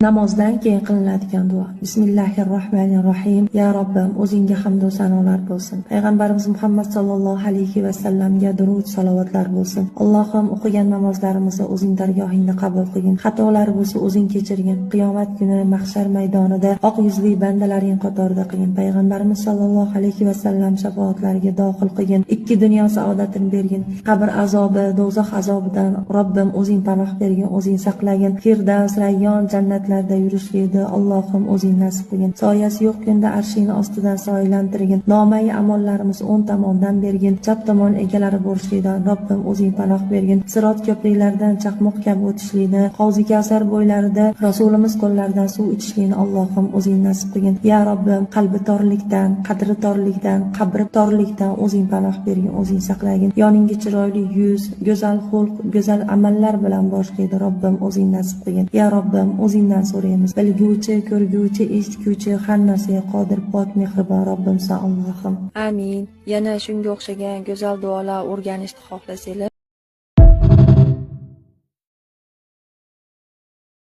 Namozdan keyin qilinadigan duo. Bismillahirrohmanirrohim. Ya Robbim, o'zingga hamd va sanolar bo'lsin. Payg'ambarimiz Muhammad sallallohu alayhi va sallamga durud salovatlar bo'lsin. Allohim, o'qigan namozlarimizni o'zing dargohingda qabul qilgin. Xatolar bo'lsa o'zing kechirgin. Qiyomat kuni mahshar maydonida oq yuzli bandalaring qatorida qilgin. Payg'ambarimiz sallallohu alayhi va sallam shafoatlariga dohil qilgin. Ikki dunyo saodatini bergin. Qabr azobi, do'zax azobidan Robbim o'zing panoh bergin, o'zing saqlagin. Firdavs, Rayyon, jannat yurishlikda Allohim o'zing nasib qilgin. Soyasi yo'q kunda arshingni ostidan soylantirgin. Nomai amollarimiz o'ng tomondan bergin. Chap tomon egalari bo'lishlikdan Robbim o'zing panoh bergin. Sirot ko'priklaridan chaqmoq kabi o'tishlikni, Havzi Kavsar bo'ylarida Rasulimiz qo'llaridan suv ichishlikni Allohim o'zing nasib qilgin. Ya Robbim, qalbi torlikdan, qadri torlikdan, qabri torlikdan o'zing panoh bergin, o'zing saqlagin. Yoningga chiroyli yuz, go'zal xulq, go'zal amallar bilan boshlaydi Robbim o'zing nasib qilgin. Ya Robbim, o'zingdan so'raymiz. Bilguvchi, ko'rguvchi, eshitguvchi, har narsaga qodir, pok, mehribon Robbimsan Allohim. Amin. Yana shunga o'xshagan go'zal duolar o'rganishni xohlasanglar